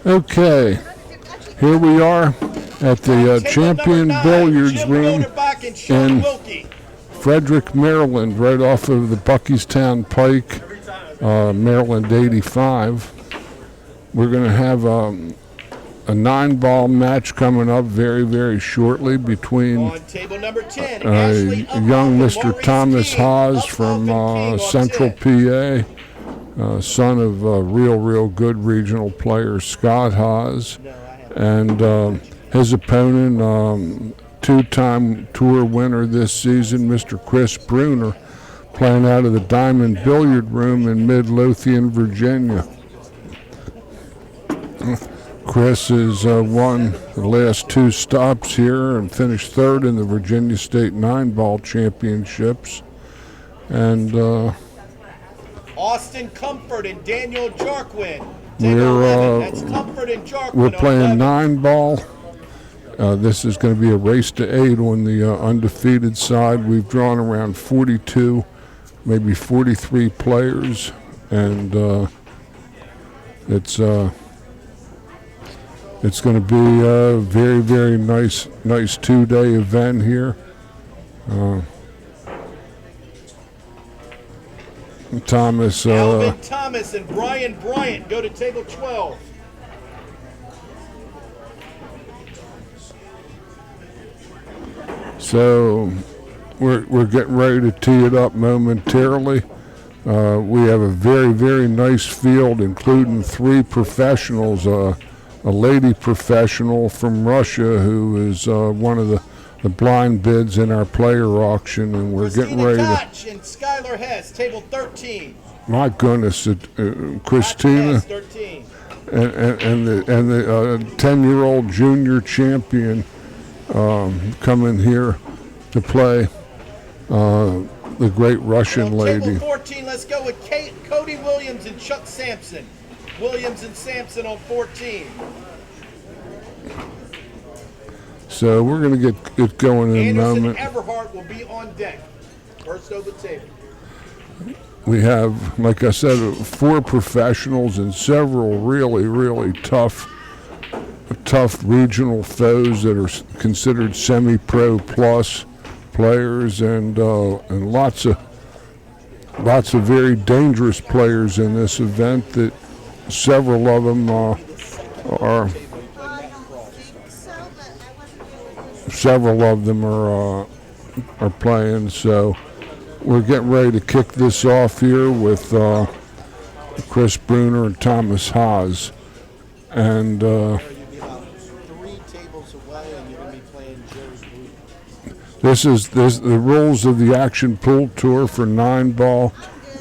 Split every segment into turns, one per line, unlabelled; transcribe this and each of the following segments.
Okay, here we are at the Champion Billiards room in Frederick, Maryland, right off of the Buckystown Pike, Maryland 85. We're going to have a 9-ball match coming up very, very shortly between
table number 10,
young Mr. Thomas Haas from Central PA, son of real good regional player Scott Haas, and his opponent, two-time tour winner this season, Mr. Chris Bruner, playing out of the Diamond Billiard Room in Midlothian, Virginia. Chris has won the last 2 stops here and finished 3rd in the Virginia State 9-ball championships. And
Austin Comfort and Daniel Jarquin.
We're playing 9-ball. This is going to be a race to 8 on the undefeated side. We've drawn around 42, maybe 43 players, and it's going to be a very, very nice 2-day event here.
Alvin Thomas and Brian Bryant go to table 12.
So we're getting ready to tee it up momentarily. We have a very, very nice field, including 3 professionals. A lady professional from Russia who is one of the blind bids in our player auction, and we're getting ready to.
And Skylar Hess, table 13.
My goodness, Christina,
Hess, 13.
and the 10-year-old junior champion coming here to play the great Russian lady.
Table 14, let's go with Cody Williams and Chuck Sampson. Williams and Sampson on 14.
So we're going to get it going in a moment.
Anderson Everhart will be on deck. First over the table.
We have, like I said, 4 professionals and several really, really tough regional foes that are considered semi-pro plus players, and lots of very dangerous players in this event. That several of them are playing. So we're getting ready to kick this off here with Chris Bruner and Thomas Haas, and this is the rules of the Action Pool Tour for 9-ball.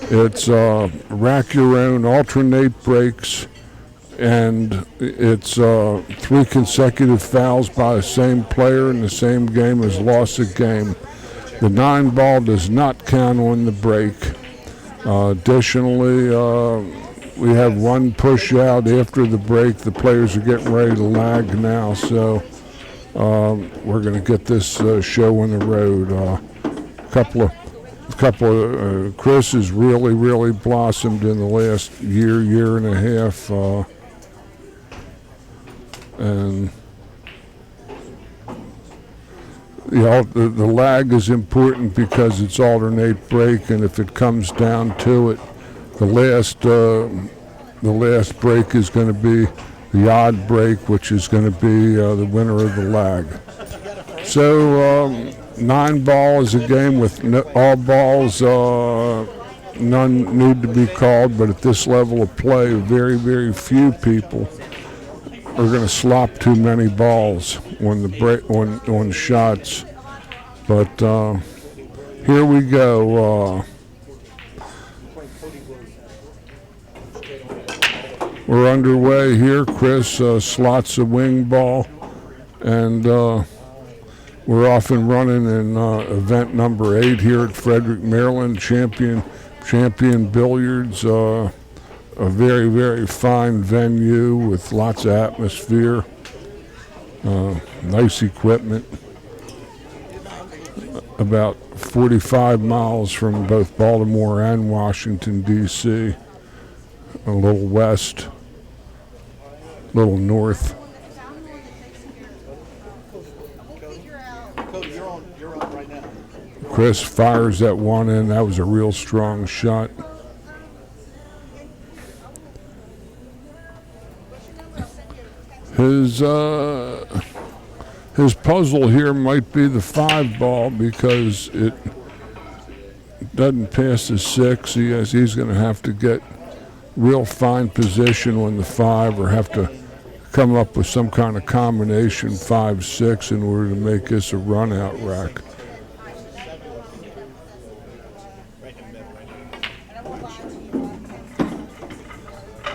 It's rack your own, alternate breaks, and it's 3 consecutive fouls by the same player in the same game as loss of game. The 9-ball does not count on the break. Additionally, we have 1 push out after the break. The players are getting ready to lag now, so we're going to get this show on the road. Chris has really blossomed in the last year and a half, and the lag is important because it's alternate break, and if it comes down to it, the last break is going to be the odd break, which is going to be the winner of the lag. So 9-ball is a game with all balls, none need to be called, but at this level of play, very few people are going to slop too many balls on shots. But here we go. We're underway here. Chris slots a wing ball, and we're off and running in event number 8 here at Frederick, Maryland. Champion Billiards, a very fine venue with lots of atmosphere, nice equipment. about 45 miles from both Baltimore and Washington, D.C., a little west, a little north.
Cody, you're on right now.
Chris fires that one in. That was a real strong shot. His puzzle here might be the 5 ball because it doesn't pass the 6. He's going to have to get real fine position on the 5 or have to come up with some kind of combination 5-6 in order to make this a run out rack.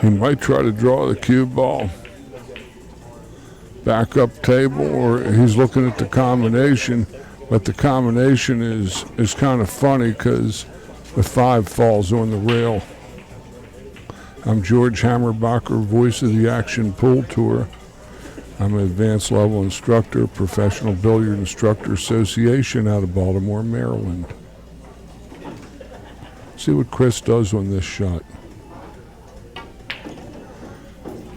He might try to draw the cue ball. Backup table, or he's looking at the combination, but the combination is kind of funny because the 5 falls on the rail. I'm George Hammerbacher, voice of the Action Pool Tour. I'm an advanced level instructor, Professional Billiard Instructor Association out of Baltimore, Maryland. See what Chris does on this shot.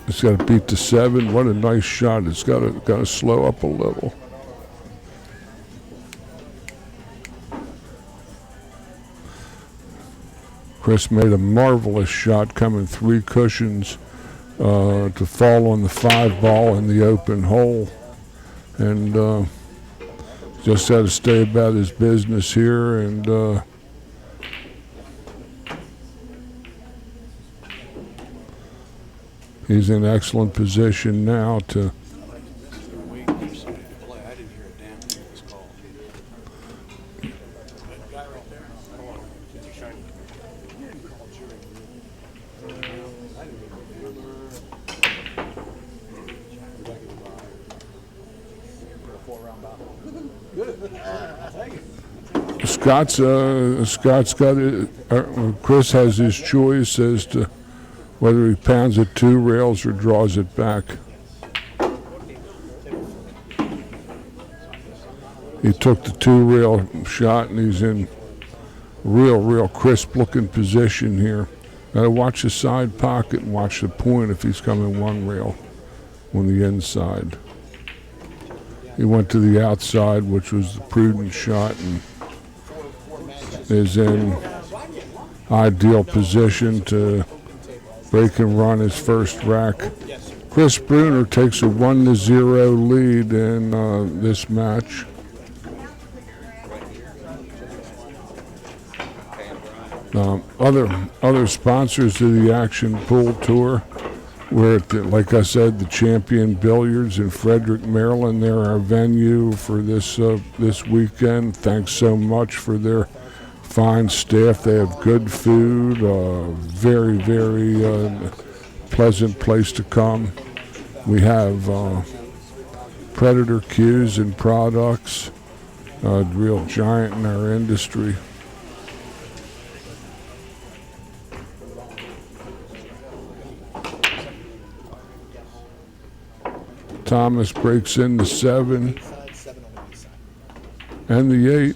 It's got to beat the 7. What a nice shot. It's got to slow up a little. Chris made a marvelous shot coming 3 cushions to fall on the 5 ball in the open hole. And just had to stay about his business here and he's in excellent position now to Scott's got it. Chris has his choice as to whether he pounds it 2 rails or draws it back. He took the 2 rail shot and he's in real crisp looking position here. Gotta watch the side pocket and watch the point if he's coming 1 rail on the inside. He went to the outside, which was the prudent shot, and is in ideal position to break and run his first rack. Chris Bruner takes a 1-0 lead in this match. Other sponsors of the Action Pool Tour, we're at like I said, the Champion Billiards in Frederick, Maryland. They're our venue for this weekend. Thanks so much for their fine staff. They have good food, very pleasant place to come. We have Predator cues and products, a real giant in our industry. Thomas breaks in the 7 and the 8.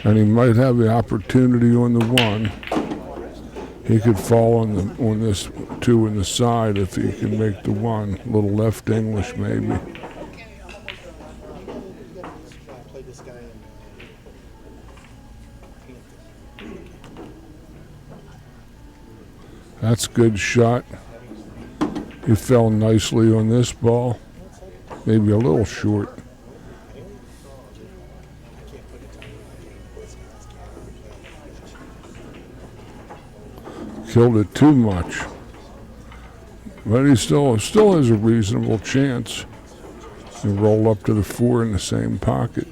And he might have the opportunity on the 1. He could fall on this 2 in the side if he can make the 1. A little left English maybe. That's a good shot. He fell nicely on this ball. Maybe a little short. Killed it too much. But he still has a reasonable chance to roll up to the 4 in the same pocket.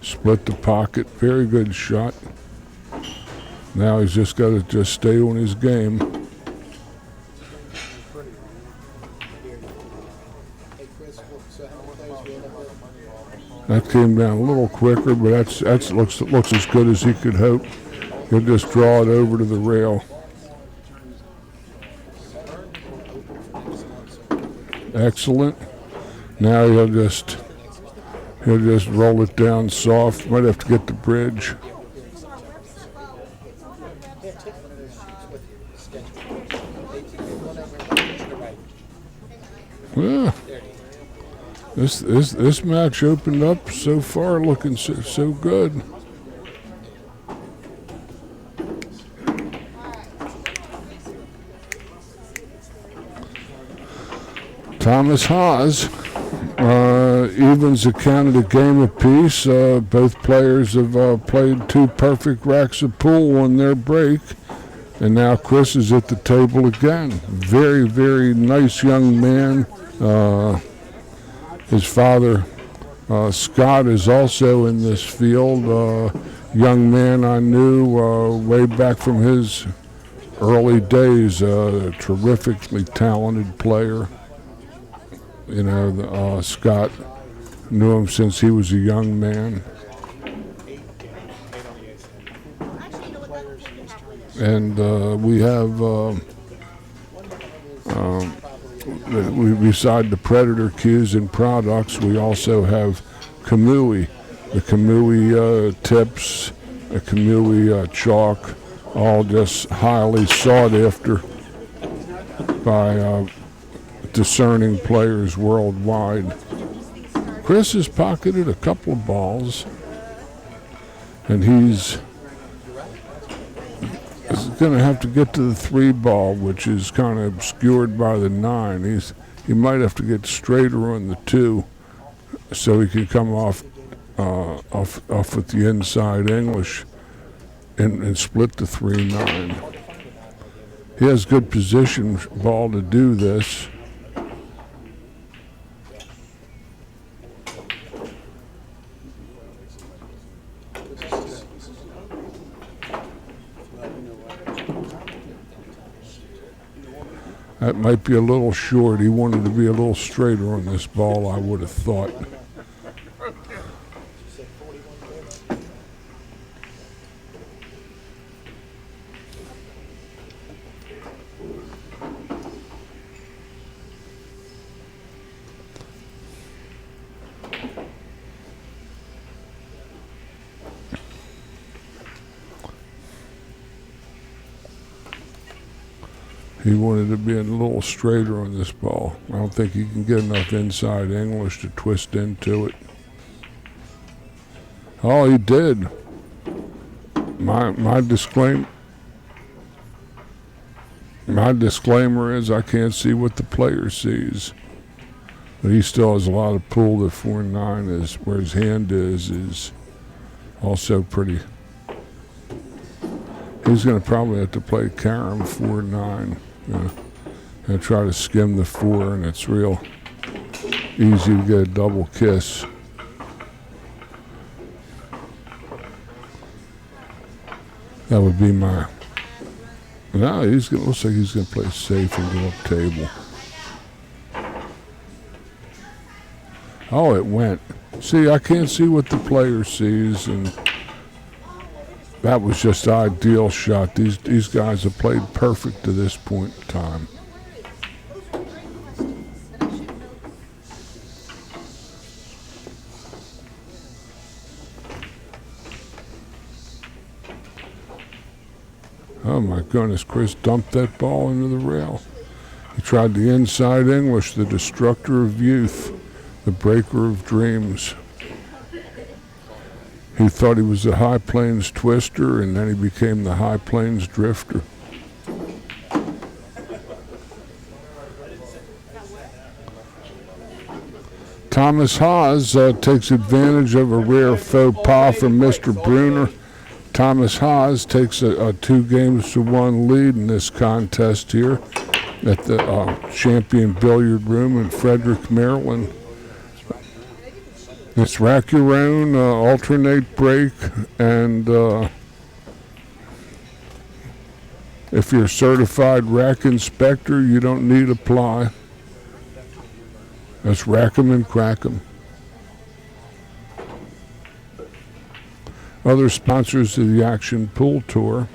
Split the pocket, very good shot. Now he's just got to stay on his game. That came down a little quicker, but that looks as good as he could hope. He'll just draw it over to the rail. Excellent. Now he'll just roll it down soft. Might have to get the bridge. Yeah. This match opened up so far looking so good. Thomas Haas evens the count at a game apiece. Both players have played 2 perfect racks of pool on their break. And now Chris is at the table again. Very, very nice young man. His father, Scott, is also in this field. Young man I knew way back from his early days. A terrifically talented player. You know, Scott knew him since he was a young man. And we have, beside the Predator cues and products, we also have Kamui. The Kamui tips, the Kamui chalk, all just highly sought after by discerning players worldwide. Chris has pocketed a couple of balls, and he's going to have to get to the 3 ball, which is kind of obscured by the 9. He might have to get straighter on the 2, so he can come off with the inside English and split the 3-9. He has good position ball to do this. That might be a little short. He wanted to be a little straighter on this ball, I would have thought. He wanted to be a little straighter on this ball. I don't think he can get enough inside English to twist into it. Oh, he did. My disclaimer is I can't see what the player sees. But he still has a lot of pull. The 4-9 is where his hand is also pretty. He's going to probably have to play carom 4-9. And try to skim the 4, and it's real easy to get a double kiss. That would be my. No, looks like he's gonna play safe and go up table. Oh, it went. See, I can't see what the player sees, and that was just an ideal shot. These guys have played perfect to this point in time. Oh my goodness, Chris dumped that ball into the rail. He tried the inside English, the destructor of youth, the breaker of dreams. He thought he was the High Plains Twister, and then he became the High Plains Drifter. Thomas Haas takes advantage of a rare faux pas from Mr. Bruner. Thomas Haas takes a 2-1 lead in this contest here at the Champion Billiard Room in Frederick, Maryland. It's rack your own, alternate break, and if you're a certified rack inspector, you don't need apply. That's rack 'em and crack 'em. Other sponsors of the Action Pool Tour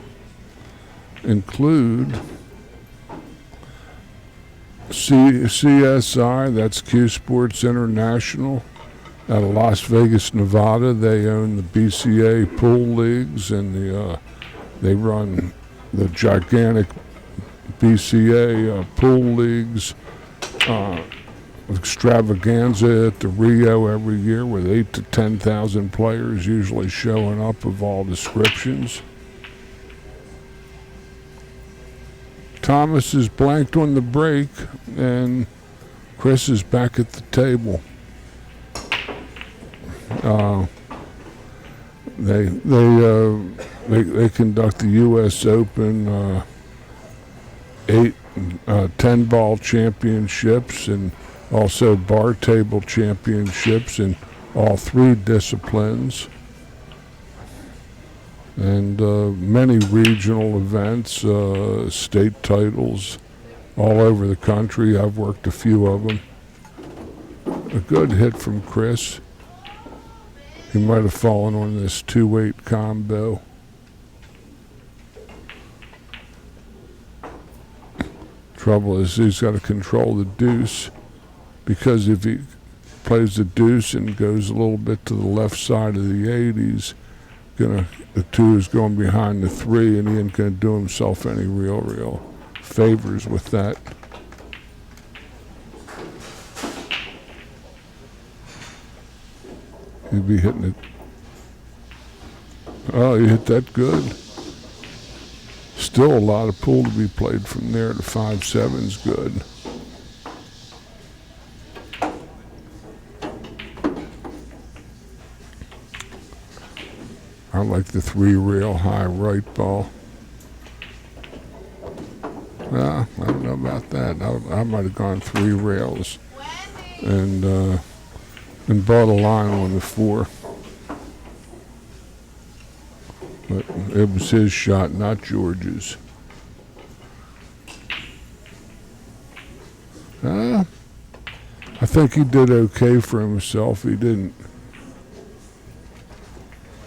include CSI, that's Q Sports International, out of Las Vegas, Nevada. They own the BCA pool leagues, and they run the gigantic BCA pool leagues extravaganza at the Rio every year with 8,000 to 10,000 players usually showing up of all descriptions. Thomas is blanked on the break, and Chris is back at the table. They conduct the U.S. Open 10-ball championships and also bar table championships in all 3 disciplines, and many regional events, state titles all over the country. I've worked a few of them. A good hit from Chris. He might have fallen on this 2-8 combo. Trouble is he's got to control the deuce, because if he plays the deuce and goes a little bit to the left side of the 80s, the 2 is going behind the 3, and he ain't going to do himself any real favors with that. He'd be hitting it. Oh, he hit that good. Still a lot of pool to be played from there. The 5-7's good. I like the 3-rail high right ball. I don't know about that. I might have gone 3 rails and bought a line on the 4. But it was his shot, not George's. I think he did okay for himself. He didn't.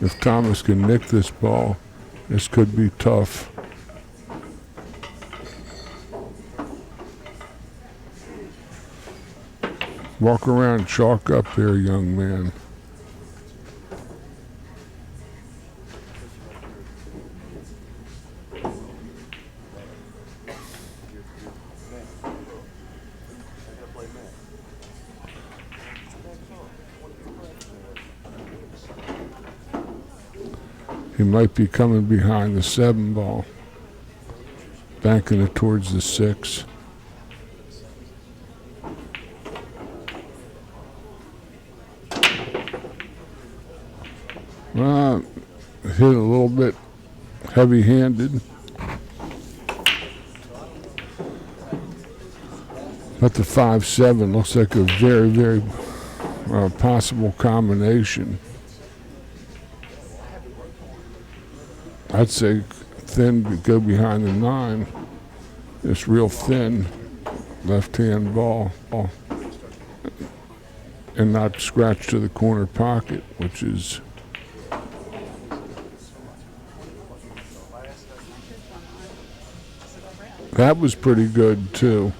If Thomas can nick this ball, this could be tough. Walk around, chalk up here, young man. He might be coming behind the 7 ball, banking it towards the 6. Hit a little bit heavy-handed. But the 5-7 looks like a very possible combination. I'd say thin, go behind the 9. It's real thin left-hand ball. And not scratch to the corner pocket, which is that was pretty good too.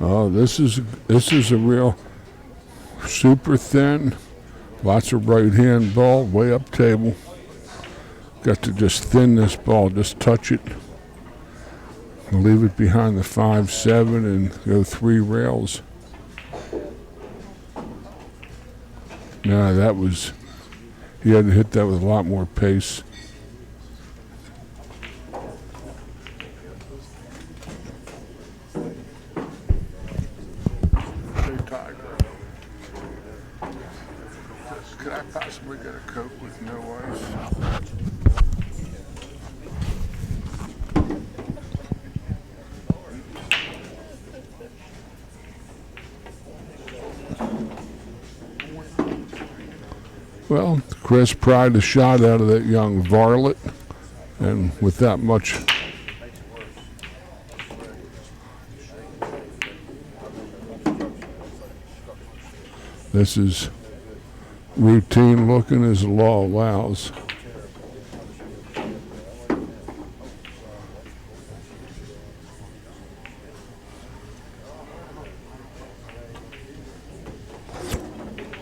Oh, this is a real super thin, lots of right hand ball, way up table. Got to just thin this ball, just touch it. Leave it behind the 5-7 and go 3 rails. Nah, that was, he had to hit that with a lot more pace. Could I possibly get a Coke with no ice? Well, Chris pried a shot out of that young varlet, and with that much this is routine looking as the law allows.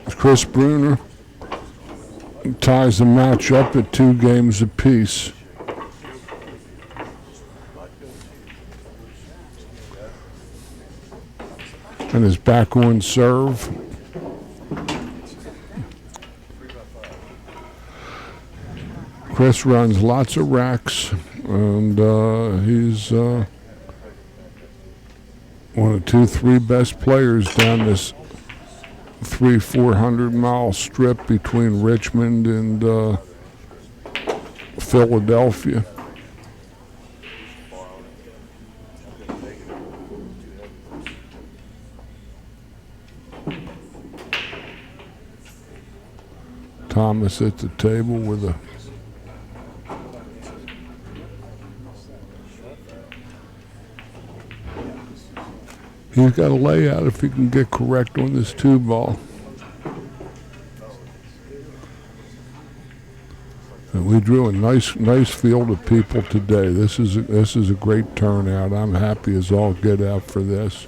Chris Bruner ties the match up at 2 games apiece. And is back on serve. Chris runs lots of racks, and he's one of the 2-3 best players down this 300-400 mile strip between Richmond and Philadelphia. Thomas at the table with a he's got a layout if he can get correct on this 2-ball. And we drew a nice field of people today. This is a great turnout. I'm happy as all get out for this.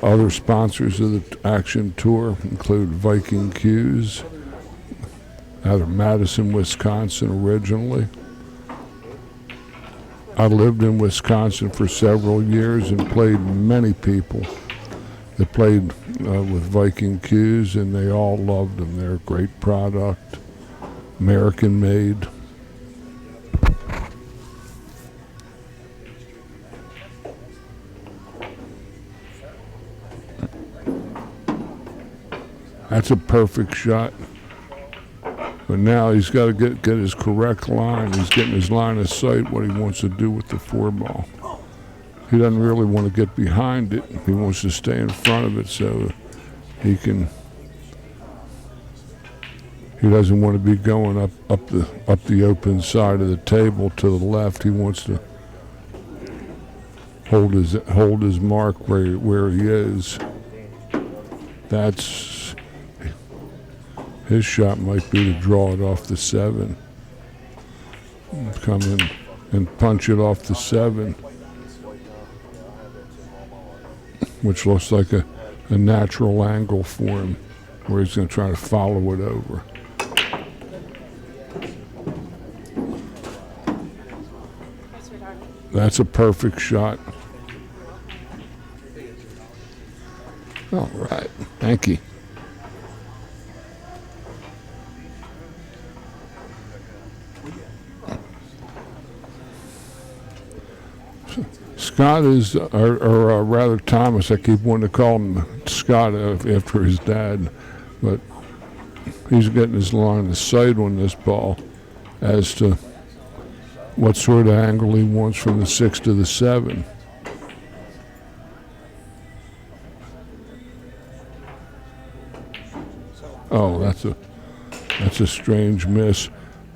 Other sponsors of the Action Tour include Viking Cues out of Madison, Wisconsin originally. I lived in Wisconsin for several years and played many people that played with Viking Cues, and they all loved them. They're a great product, American made. That's a perfect shot. But now he's got to get his correct line. He's getting his line of sight, what he wants to do with the 4-ball. He doesn't really want to get behind it. He wants to stay in front of it so he doesn't want to be going up the open side of the table to the left. He wants to hold his mark where he is. His shot might be to draw it off the 7. Come in and punch it off the 7, which looks like a natural angle for him, where he's going to try to follow it over. That's a perfect shot. All right, thank you. Scott is, or rather Thomas, I keep wanting to call him Scott after his dad, but he's getting his line of sight on this ball as to what sort of angle he wants from the 6 to the 7. Oh, that's a strange miss.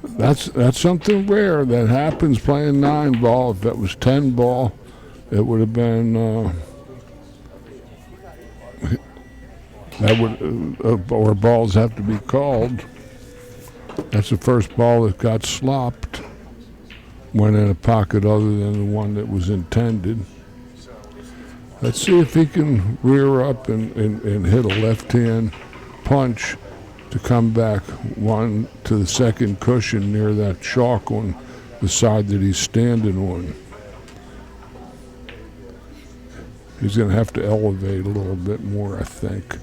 That's something rare that happens playing 9-ball. If that was 10-ball, it would have been or balls have to be called. That's the first ball that got slopped, went in a pocket other than the one that was intended. Let's see if he can rear up and hit a left-hand punch to come back one to the second cushion near that chalk on the side that he's standing on. He's going to have to elevate a little bit more, I think.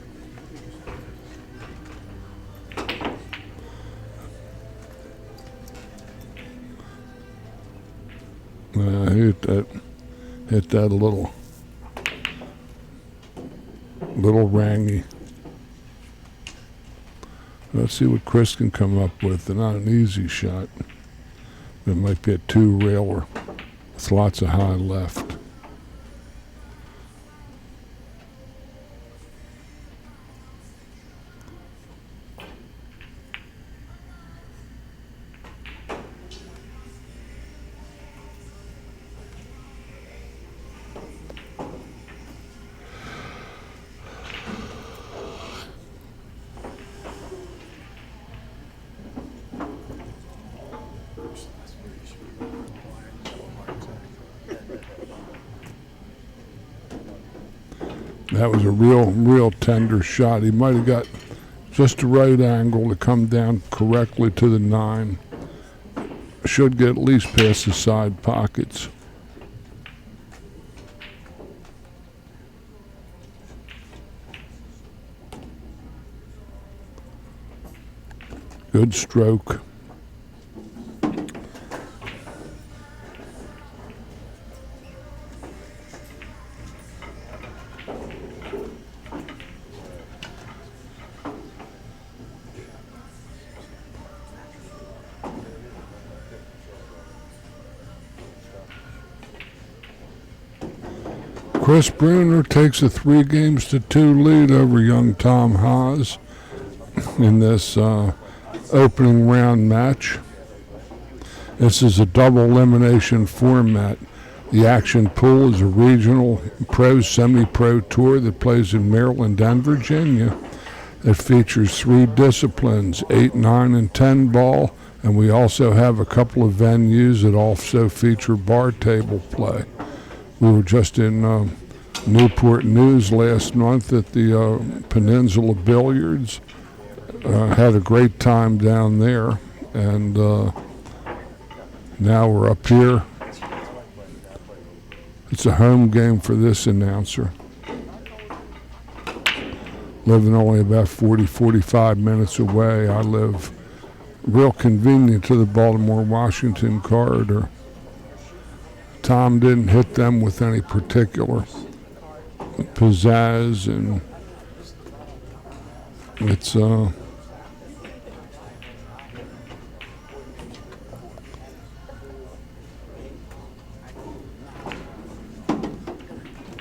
Hit that a little rangy. Let's see what Chris can come up with. Not an easy shot. It might be a 2-railer with lots of high left. That was a real tender shot. He might have got just the right angle to come down correctly to the 9. Should get at least past the side pockets. Good stroke. Chris Bruner takes a 3-2 lead over young Tom Haas in this opening round match. This is a double elimination format. The action pool is a regional pro, semi-pro tour that plays in Maryland and Virginia. It features 3 disciplines, 8, 9, and 10 ball, and we also have a couple of venues that also feature bar table play. We were just in Newport News last month at the Peninsula Billiards. Had a great time down there, and now we're up here. It's a home game for this announcer. Living only about 40-45 minutes away, I live real convenient to the Baltimore-Washington corridor. Tom didn't hit them with any particular pizzazz, and it's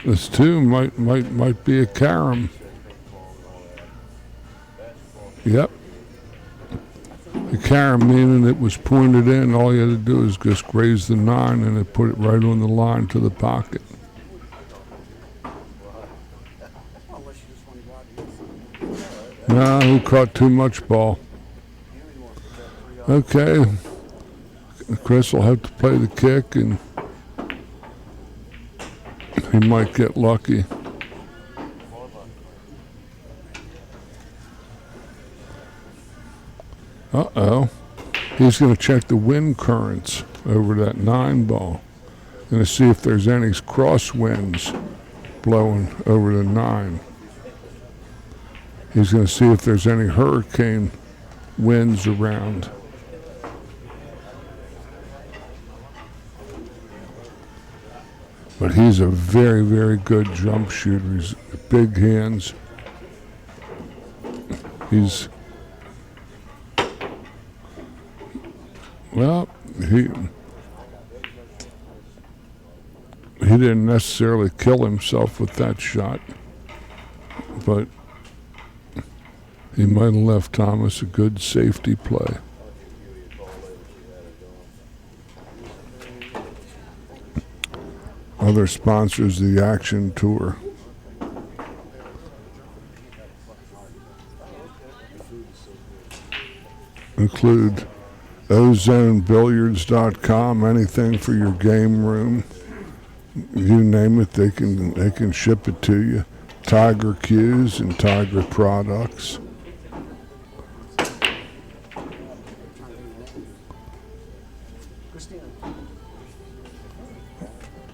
this too might be a carom. Yep. The carom, meaning it was pointed in, all you had to do is just graze the 9 and it put it right on the line to the pocket. No, he caught too much ball. Okay. Chris will have to play the kick, and he might get lucky. Uh-oh. He's going to check the wind currents over that 9 ball. Going to see if there's any cross winds blowing over the 9. He's going to see if there's any hurricane winds around. But he's a very good jump shooter. He's big hands. He's, well, he didn't necessarily kill himself with that shot, but he might have left Thomas a good safety play. Other sponsors of the Action Tour. Include Ozone, Billiards.com, anything for your game room. You name it, they can ship it to you. Tiger Cues and Tiger Products.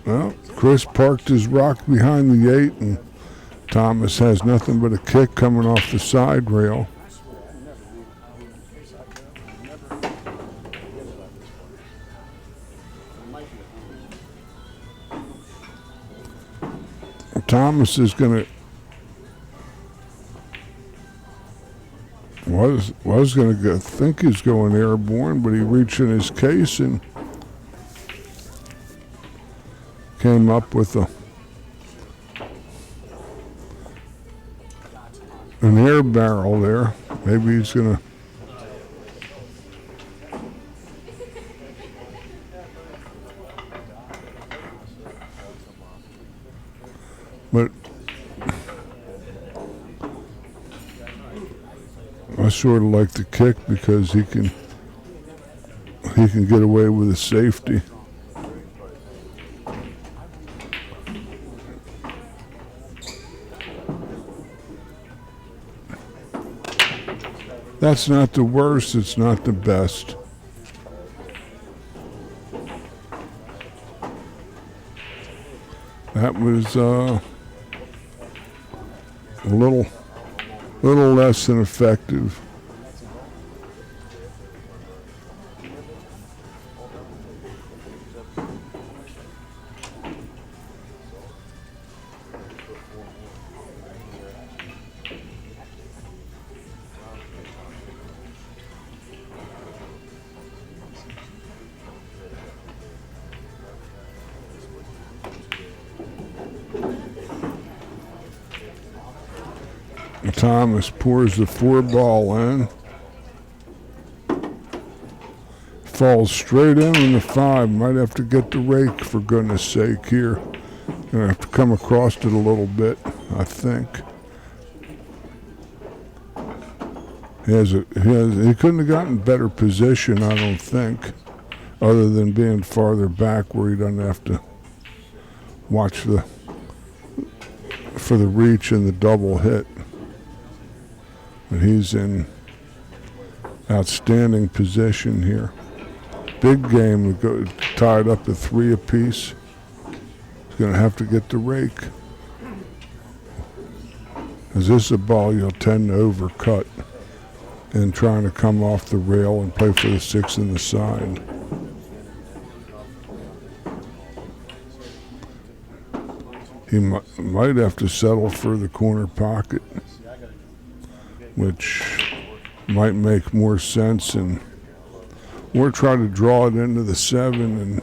Well, Chris parked his rock behind the 8, and Thomas has nothing but a kick coming off the side rail. Thomas is going to was going to think he's going airborne, but he reached in his case and came up with an air barrel there. Maybe he's going to But I sort of like the kick because he can get away with a safety. That's not the worst, it's not the best. That was a little less than effective. Thomas pours the 4-ball in. Falls straight in on the 5. Might have to get the rake for goodness sake here. Gonna have to come across it a little bit, I think. He couldn't have gotten better position, I don't think, other than being farther back where he doesn't have to watch for the reach and the double hit. But he's in outstanding position here. Big game, tied up at 3 apiece. He's going to have to get the rake. As this is a ball you'll tend to overcut in trying to come off the rail and play for the 6 in the side. He might have to settle for the corner pocket, which might make more sense, or try to draw it into the 7 and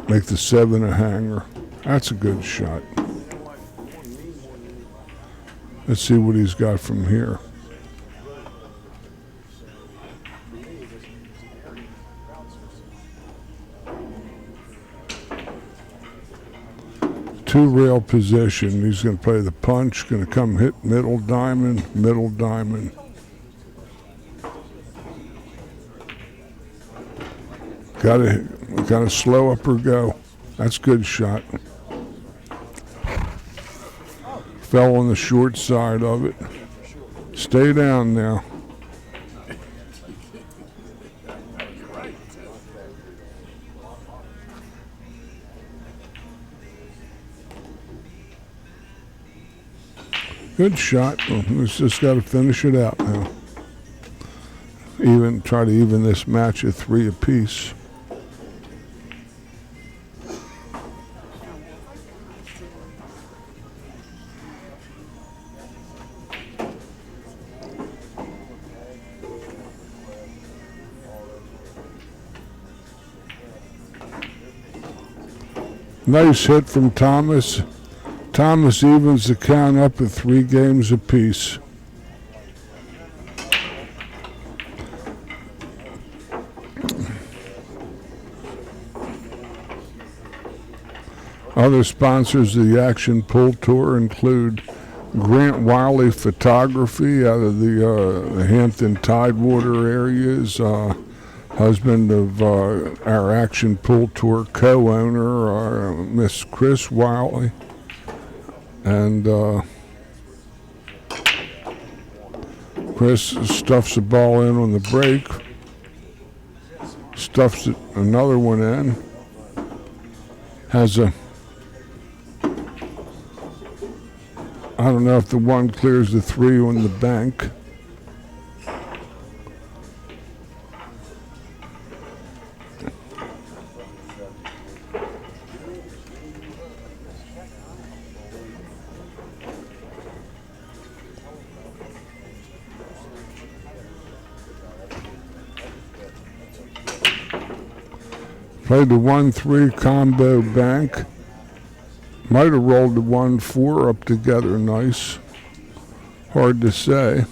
make the 7 a hanger. That's a good shot. Let's see what he's got from here. Two rail position. He's going to play the punch. Going to come hit middle diamond. Got to slow up or go. That's a good shot. Fell on the short side of it. Stay down now. Good shot. He's just got to finish it out now. Try to even this match at 3 apiece. Nice hit from Thomas. Thomas evens the count up at 3 games apiece. Other sponsors of the Action Pool Tour include Grant Wylie Photography out of the Hampton Tidewater areas, husband of our Action Pool Tour co-owner, Miss Chris Wylie. And Chris stuffs the ball in on the break, stuffs another one in, has a, I don't know if the 1 clears the 3 on the bank. Played the 1-3 combo bank. Might have rolled the 1-4 up together nice. Hard to say.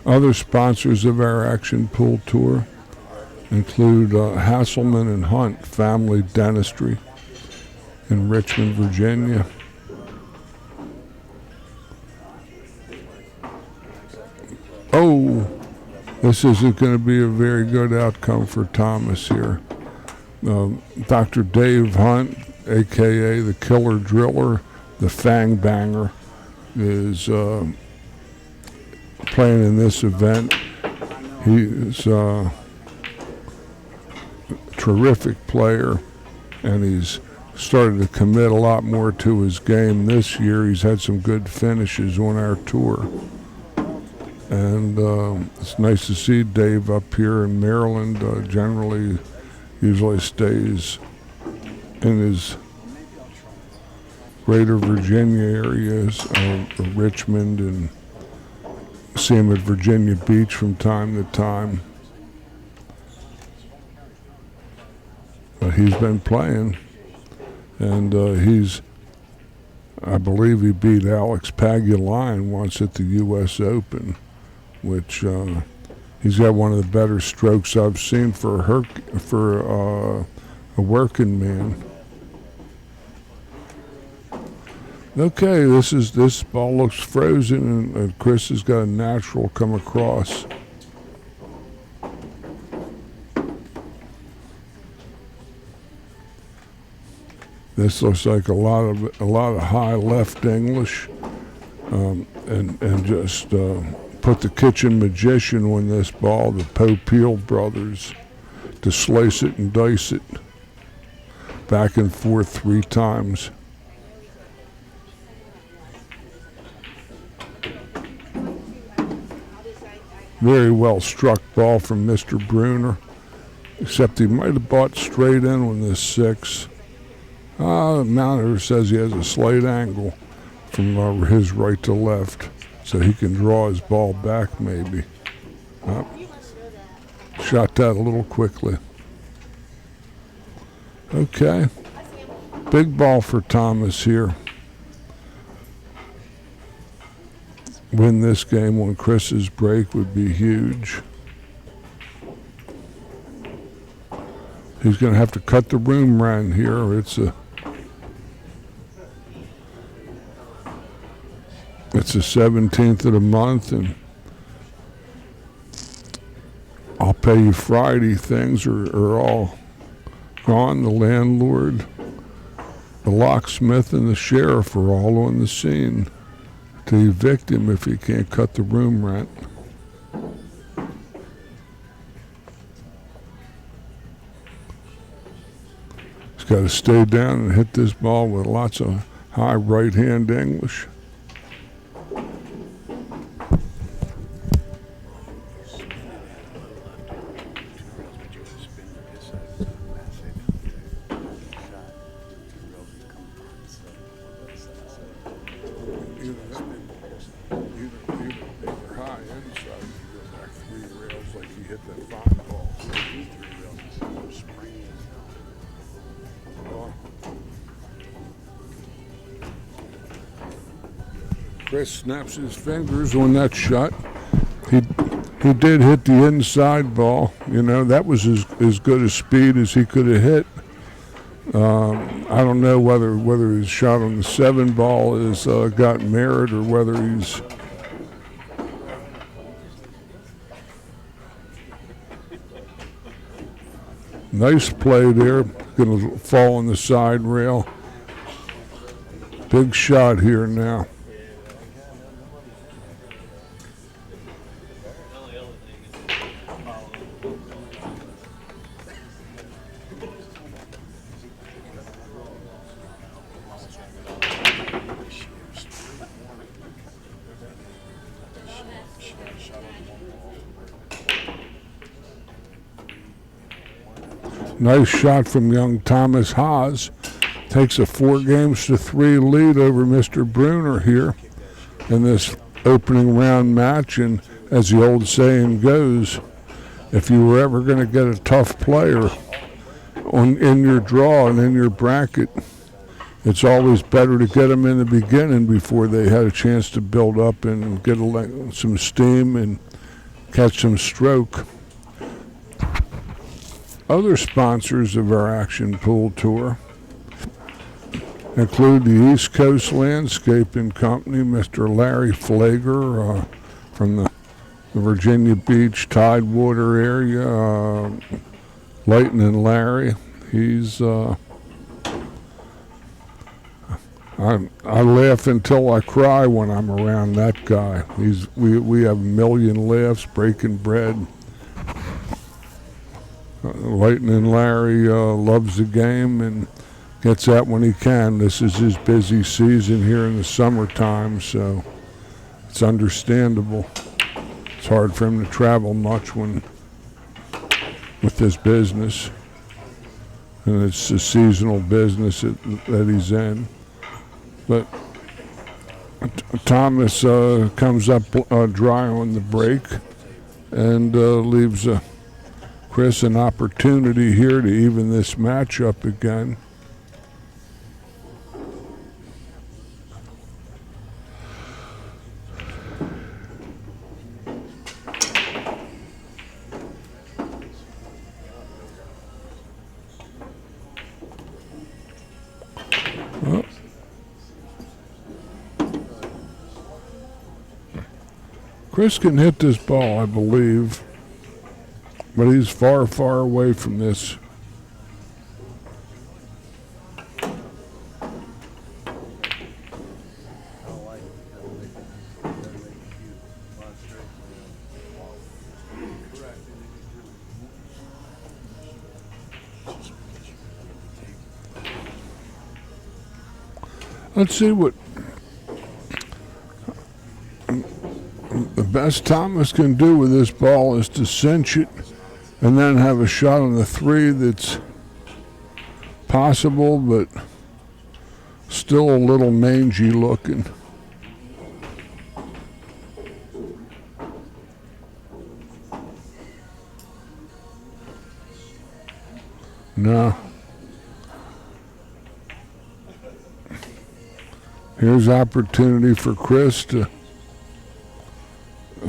Other sponsors of our Action Pool Tour include Hasselman and Hunt Family Dentistry in Richmond, Virginia. Oh, this isn't going to be a very good outcome for Thomas here. Dr. Dave Hunt, a.k.a. the Killer Driller, the Fang Banger, is playing in this event. He is a terrific player, and he's started to commit a lot more to his game this year. He's had some good finishes on our tour. And it's nice to see Dave up here in Maryland. Usually stays in his greater Virginia areas, Richmond, and see him at Virginia Beach from time to time. But he's been playing, and I believe he beat Alex Pagulayan once at the U.S. Open, which he's got one of the better strokes I've seen for a working man. Okay, this ball looks frozen, and Chris has got a natural come across. This looks like a lot of high left English, and just put the kitchen magician on this ball, the Popeil brothers, to slice it and dice it back and forth 3 times. Very well struck ball from Mr. Bruner, except he might have bought straight in on this 6. The monitor says he has a slight angle from his right to left, so he can draw his ball back maybe. Shot that a little quickly. Okay, big ball for Thomas here. Win this game on Chris's break would be huge. He's going to have to cut the room run here. It's a 17th of the month, and I'll pay you Friday things are all gone. The landlord, the locksmith, and the sheriff are all on the scene to evict him if he can't cut the room rent. He's got to stay down and hit this ball with lots of high right-hand English. Chris snaps his fingers on that shot. He did hit the inside ball. You know, that was as good a speed as he could have hit. I don't know whether his shot on the 7 ball has got merit or whether he's nice play there. Going to fall on the side rail. Big shot here now. Nice shot from young Thomas Haas. Takes a 4-3 lead over Mr. Bruner here in this opening round match. And as the old saying goes, if you were ever going to get a tough player in your draw and in your bracket, it's always better to get them in the beginning before they had a chance to build up and get some steam and catch some stroke. Other sponsors of our Action Pool Tour include the East Coast Landscaping Company, Mr. Larry Flager from the Virginia Beach Tidewater area, Leighton and Larry. He's I laugh until I cry when I'm around that guy. We have a million laughs breaking bread. Leighton and Larry loves the game and gets out when he can. This is his busy season here in the summertime, so it's understandable. It's hard for him to travel much with this business, and it's a seasonal business that he's in. But Thomas comes up dry on the break and leaves Chris an opportunity here to even this match up again. Chris can hit this ball, I believe, but he's far, far away from this. Let's see what the best Thomas can do with this ball is to cinch it and then have a shot on the 3 that's possible, but still a little mangy looking. No. Here's opportunity for Chris to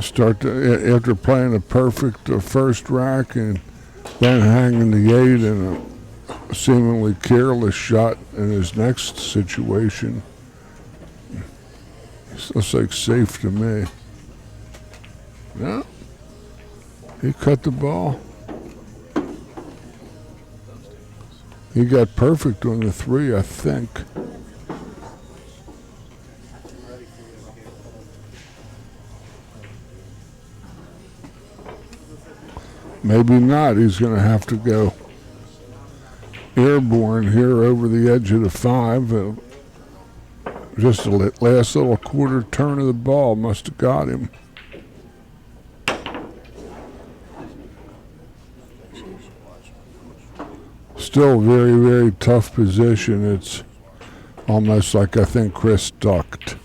start after playing a perfect first rack and then hanging the 8 and a seemingly careless shot in his next situation. This looks like safe to me. Yeah, he cut the ball. He got perfect on the 3, I think. Maybe not. He's going to have to go airborne here over the edge of the 5. Just the last little quarter turn of the ball must have got him. Still very, very tough position. It's almost like I think Chris ducked.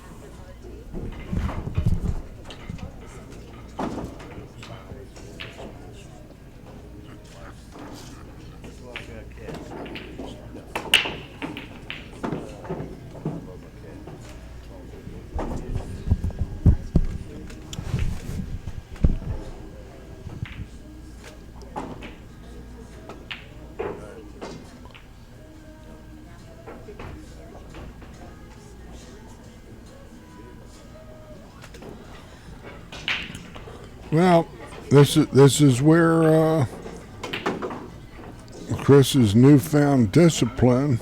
Well, this is where Chris's newfound discipline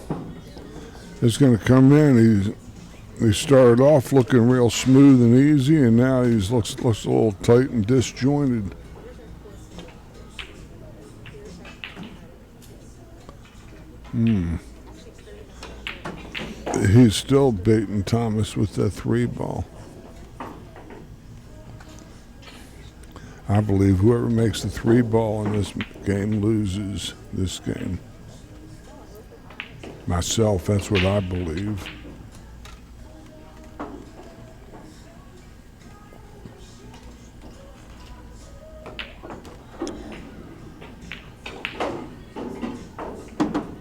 is going to come in. He started off looking real smooth and easy, and now he looks a little tight and disjointed. He's still baiting Thomas with that 3 ball. I believe whoever makes the 3 ball in this game loses this game. Myself, that's what I believe.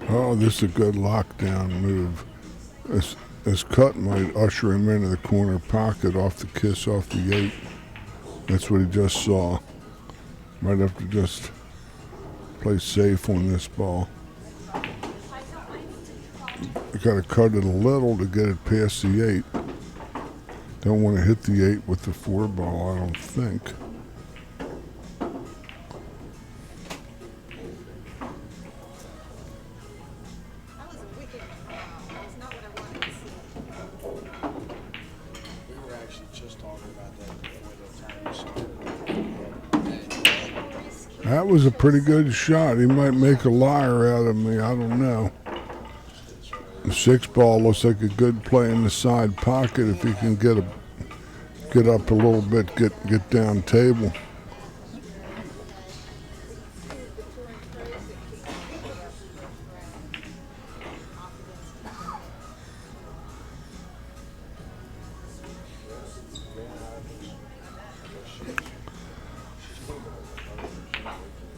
Oh, this is a good lockdown move. This cut might usher him into the corner pocket off the kiss off the 8. That's what he just saw. Might have to just play safe on this ball. You got to cut it a little to get it past the 8. Don't want to hit the 8 with the 4 ball, I don't think.
That was a wicked. It's not what I wanted to see.
We were actually just talking about that before the time started.
That was a pretty good shot. He might make a liar out of me. I don't know. The 6 ball looks like a good play in the side pocket if he can get up a little bit, get down table.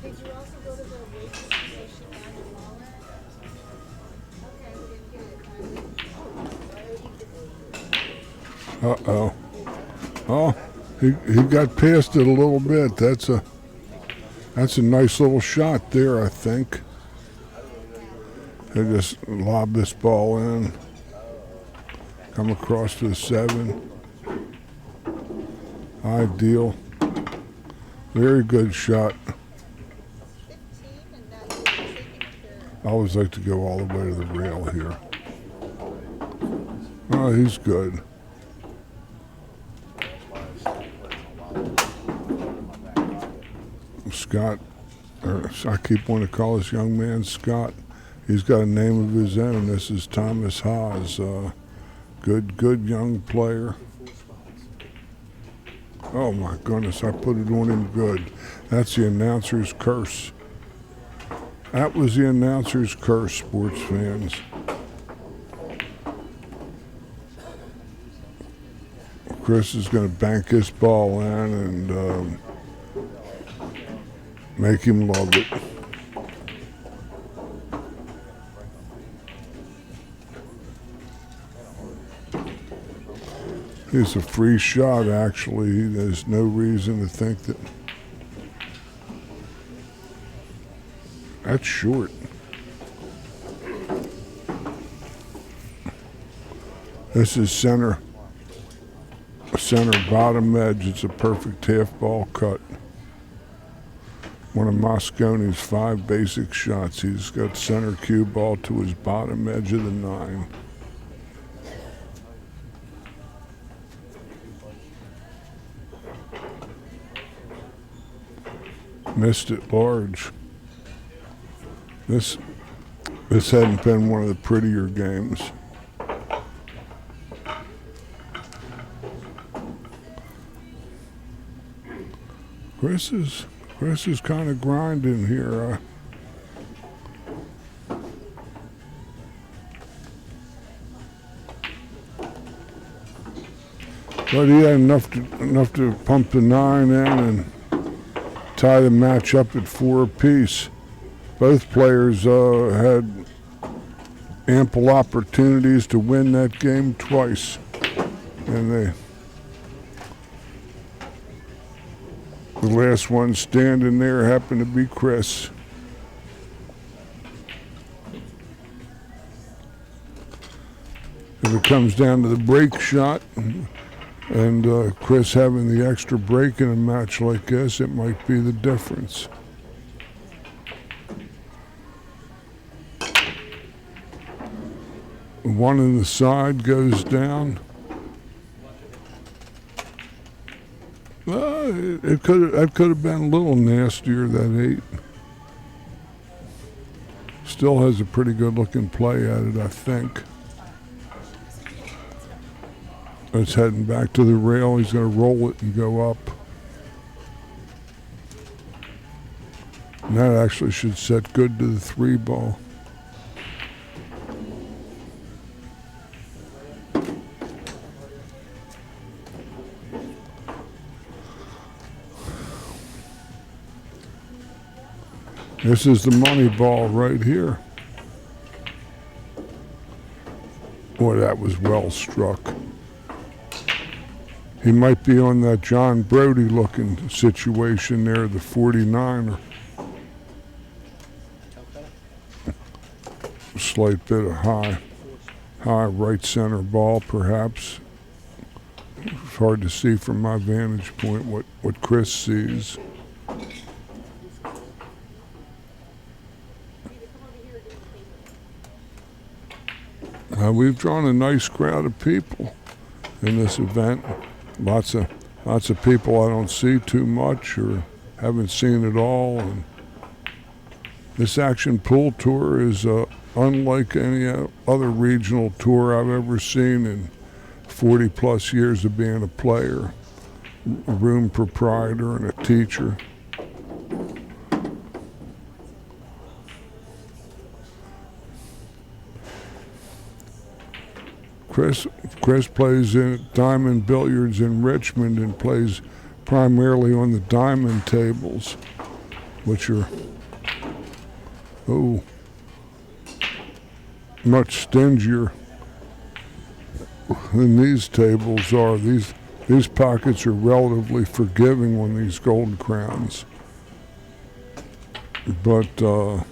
Did you also go to the waiting station down in Walnut? Okay, we didn't get it.
Uh-oh. Oh, he got past it a little bit. That's a nice little shot there, I think. They just lob this ball in. Come across to the 7. Ideal. Very good shot.
15 and now you're taking it
I always like to go all the way to the rail here. Oh, he's good. Scott, or I keep wanting to call this young man Scott. He's got a name of his own. This is Thomas Haas. Good young player. Oh my goodness, I put it on him good. That's the announcer's curse. That was the announcer's curse, sports fans. Chris is going to bank this ball in and make him love it. It's a free shot, actually. There's no reason to think that. That's short. This is center bottom edge. It's a perfect half ball cut. One of Mosconi's 5 basic shots. He's got center cue ball to his bottom edge of the 9. Missed it large. This hadn't been one of the prettier games. Chris is kind of grinding here. But he had enough to pump the 9 in and tie the match up at 4 apiece. Both players had ample opportunities to win that game twice, and the last one standing there happened to be Chris. If it comes down to the break shot, and Chris having the extra break in a match like this, it might be the difference. One in the side goes down. That could have been a little nastier, that 8. Still has a pretty good looking play at it, I think. It's heading back to the rail. He's going to roll it and go up. And that actually should set good to the 3 ball. This is the money ball right here. Boy, that was well struck. He might be on that John Brody looking situation there, the 49er. Slight bit of high right center ball, perhaps. It's hard to see from my vantage point what Chris sees. We've drawn a nice crowd of people in this event. Lots of people I don't see too much or haven't seen at all. And this Action Pool Tour is unlike any other regional tour I've ever seen in 40 plus years of being a player, a room proprietor, and a teacher. Chris plays in Diamond Billiards in Richmond and plays primarily on the diamond tables, which are much stingier than these tables are. These pockets are relatively forgiving on these gold crowns, but the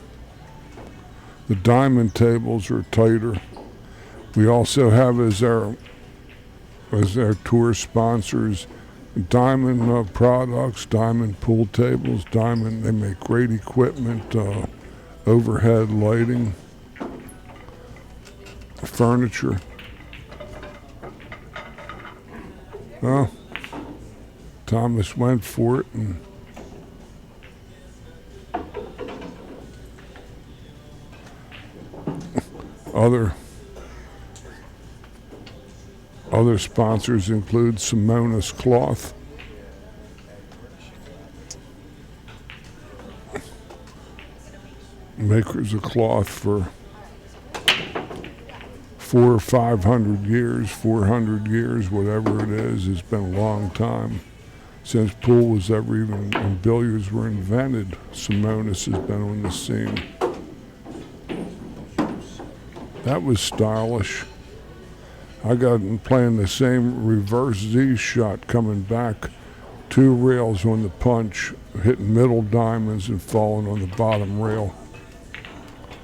diamond tables are tighter. We also have as our tour sponsors Diamond products, Diamond pool tables, Diamond. They make great equipment, overhead lighting, furniture. Well, Thomas went for it, and other sponsors include Simonis cloth, makers of cloth for 400 or 500 years, 400 years, whatever it is. It's been a long time since pool was ever even, and billiards were invented. Simonis has been on the scene. That was stylish. I got playing the same reverse Z shot, coming back, 2 rails on the punch, hitting middle diamonds and falling on the bottom rail.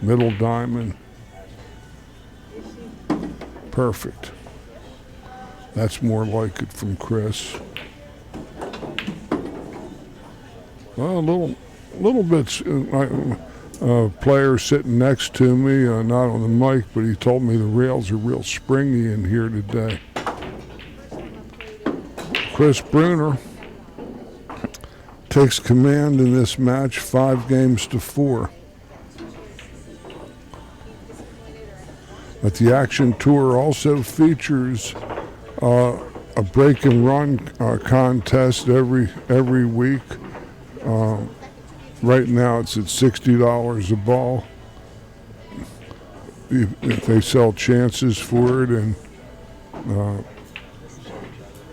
Middle diamond. Perfect. That's more like it from Chris. Well, a little bit. Player sitting next to me, not on the mic, but he told me the rails are real springy in here today. Chris Bruner takes command in this match, 5-4. But the Action Tour also features a break and run contest every week. Right now it's at $60 a ball. If they sell chances for it, and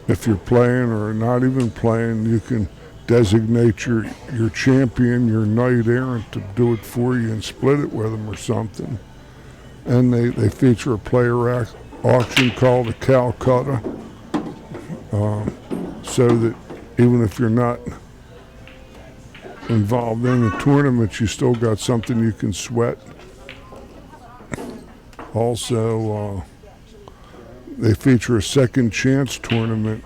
if you're playing or not even playing, you can designate your champion, your knight errant, to do it for you and split it with them or something. And they feature a player auction called a Calcutta, so that even if you're not involved in the tournament, you still got something you can sweat. Also, they feature a second chance tournament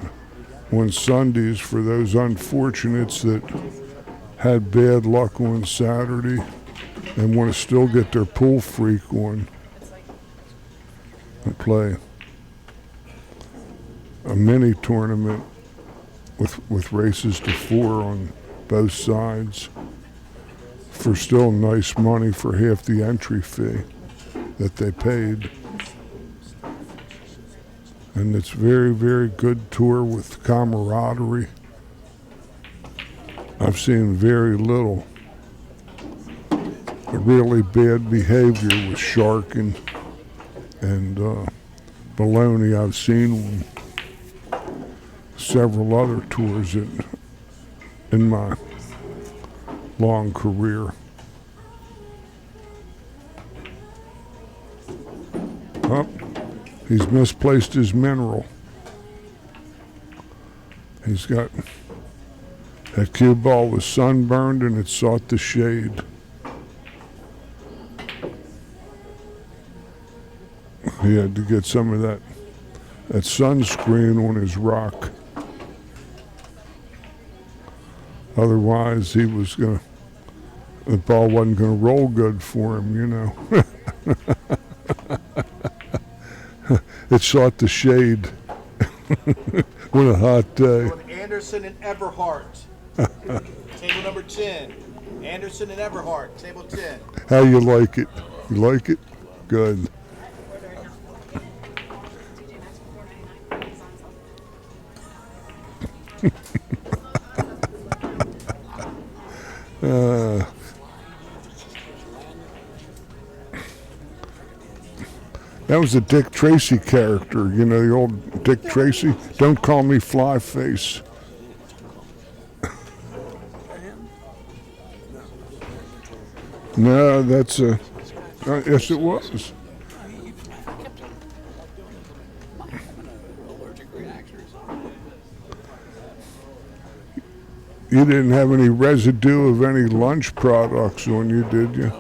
on Sundays for those unfortunates that had bad luck on Saturday and want to still get their pool freak on and play a mini tournament with races to 4 on both sides for still nice money for half the entry fee that they paid. And it's very, very good tour with camaraderie. I've seen very little really bad behavior with sharking and baloney. I've seen several other tours in my long career. Oh, he's misplaced his mineral. He's got that cue ball was sunburned and it sought the shade. He had to get some of that sunscreen on his rock. Otherwise, the ball wasn't gonna roll good for him, you know. It sought the shade. What a hot day.
With Anderson and Everhart. Table number 10. Anderson and Everhart, table 10.
How you like it? You like it? Good. That was a Dick Tracy character, you know, the old Dick Tracy. Don't call me Fly Face. No, that's a. Yes, it was. You didn't have any residue of any lunch products on you, did you?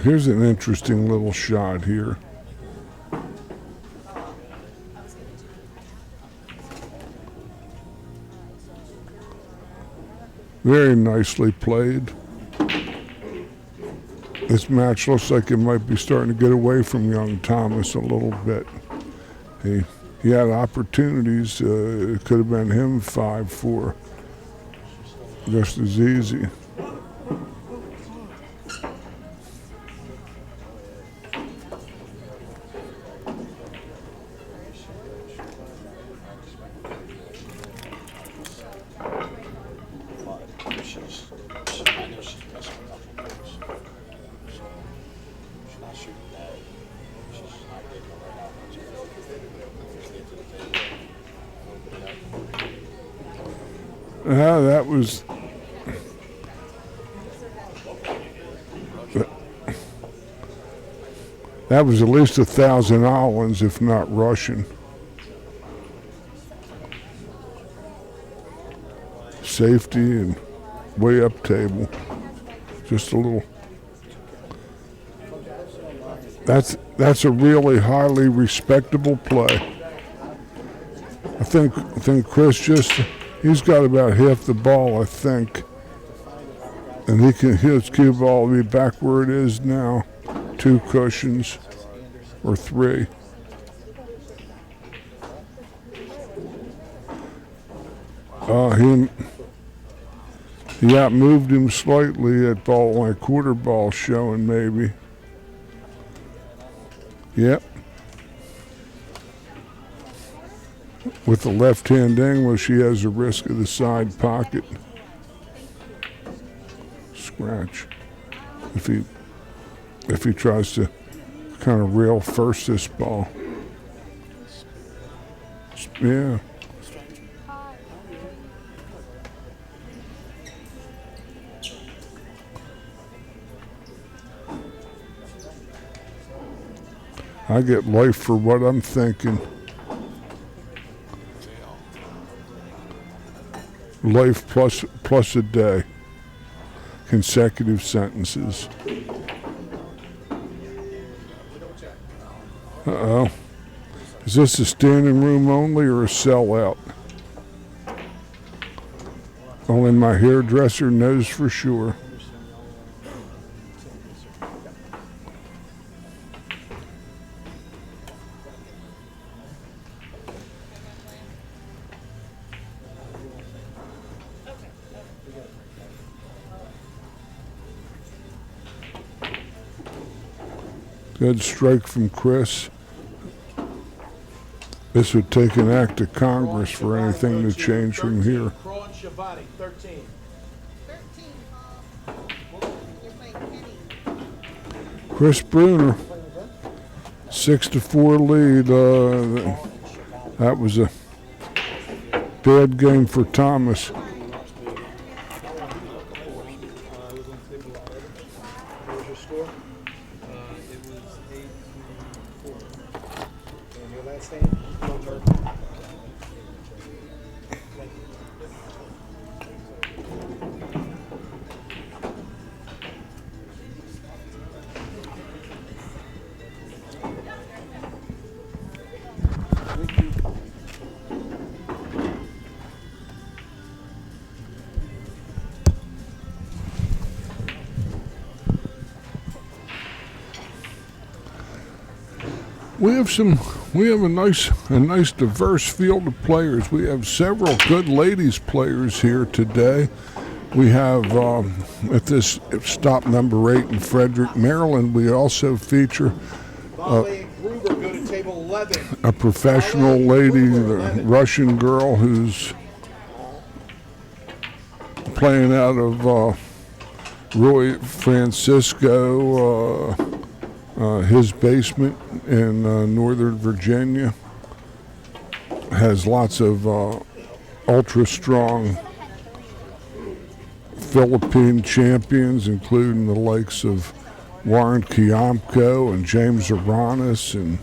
Here's an interesting little shot here. Very nicely played. This match looks like it might be starting to get away from young Thomas a little bit. He had opportunities. It could have been him 5-4. Just as easy. That was at least 1,000 Allens, if not Russian. Safety and way up table. Just a little. That's a really highly respectable play. I think Chris he's got about half the ball, I think. And his cue ball will be back where it is now. 2 cushions or 3. He outmoved him slightly at ball, like quarter ball showing maybe. Yep. With the left-hand English, he has a risk of the side pocket. Scratch. If he tries to kind of rail first this ball. Yeah. I get life for what I'm thinking. Life plus a day. Consecutive sentences. Uh-oh. Is this a standing room only or a sellout? Only my hairdresser knows for sure. Good strike from Chris. This would take an act of Congress for anything to change from here.
13.
Chris Bruner, 6-4 lead. That was a Bad game for Thomas.
What was your score?
It was 8-4.
And your last name?
We have a nice diverse field of players. We have several good ladies players here today. We have at this stop number 8 in Frederick, Maryland. We also feature
Wylie and Bruner go to table 11.
a professional lady, the Russian girl who's playing out of Roy Francisco, his basement in Northern Virginia. Has lots of ultra strong Philippine champions, including the likes of Warren Kiamko and James Aranis and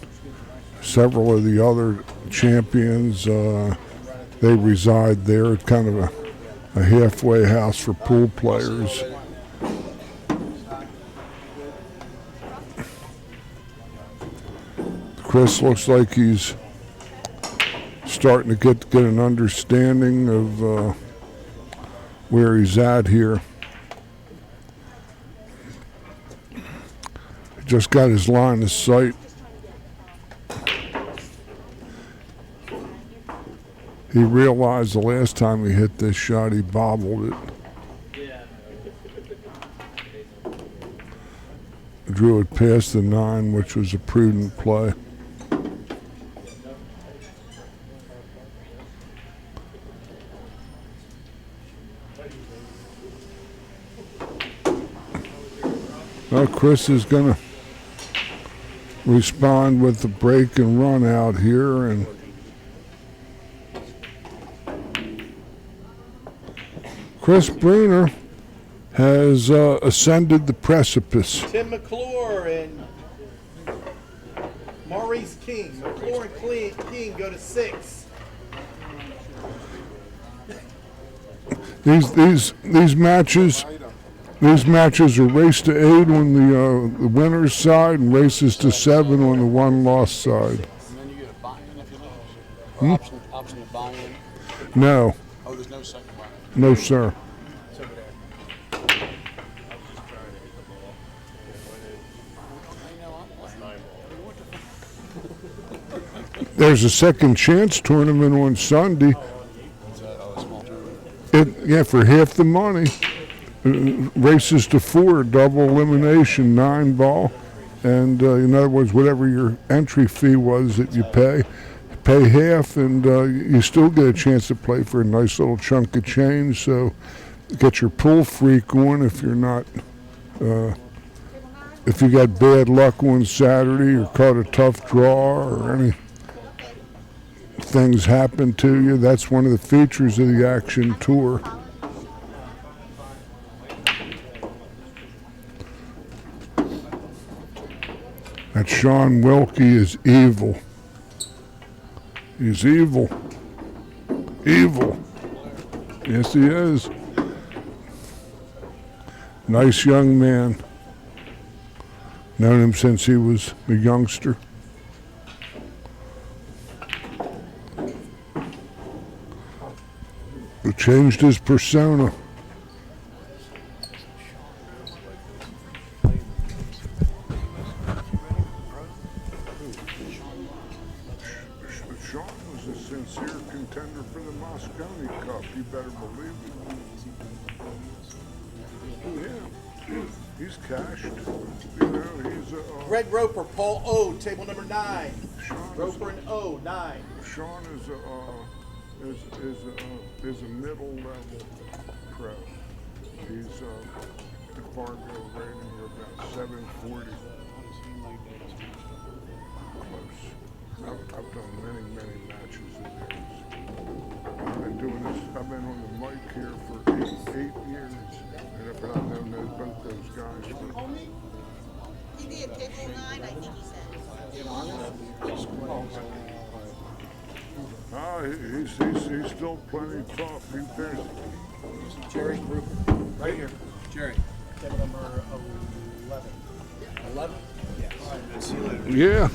several of the other champions. They reside there at kind of a halfway house for pool players. Chris looks like he's starting to get an understanding of where he's at here. He just got his line of sight. He realized the last time he hit this shot, he bobbled it. Drew it past the 9, which was a prudent play. Well, Chris is going to respond with the break and run out here, and Chris Bruner has ascended the precipice.
Tim McClure and Maurice King. McClure and King go to 6.
These matches are race to 8 on the winner's side and races to 7 on the one-loss side.
And then you get a buy-in if you lose? Option to buy in?
No,
Oh, there's no second buy-in.
no, sir.
It's over there.
There's a second chance tournament on Sunday.
Is that a small tournament?
Yeah, for half the money. Races to 4, double elimination, 9 ball. And in other words, whatever your entry fee was that you pay half, and you still get a chance to play for a nice little chunk of change. So get your pull freak on if you're not, if you got bad luck on Saturday or caught a tough draw or any things happen to you. That's one of the features of the Action Tour. That Sean Wilkie is evil. He's evil. Evil. Yes, he is. Nice young man. Known him since he was a youngster. He changed his persona. Sean was a sincere contender for the Moscone Cup. You better believe it. Yeah, he's cashed. You know, he's a.
Greg Roper, Paul O, table number 9.
Sean
Roper and O, 9.
Sean is a middle level pro. He's the Fargo rating of about 740. Close. I've done many matches of theirs. doing this. I've been on the mic here for eight years, but I've known both those guys for.
He did table 9, I think he said.
He's still plenty tough.
Jerry Group. Right here. Jerry. Table number 11. 11? Yes. All right, see you later.
Yeah.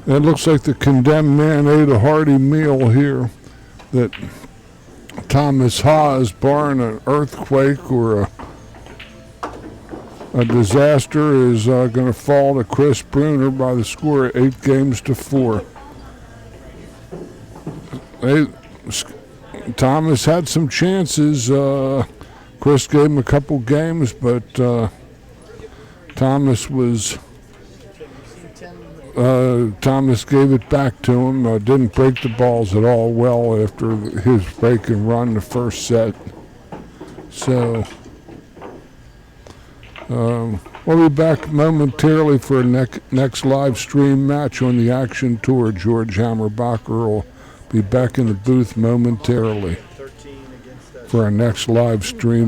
It looks like the condemned man ate a hearty meal here. That Thomas Haas, barring an earthquake or a disaster, is going to fall to Chris Bruner by the score of 8-4. Thomas had some chances. Chris gave him a couple games, but Thomas gave it back to him. Didn't break the balls at all well after his break and run the first set. So we'll be back momentarily for a next live stream match on the Action Tour. George Hammerbacher will be back in the booth momentarily for our next live stream.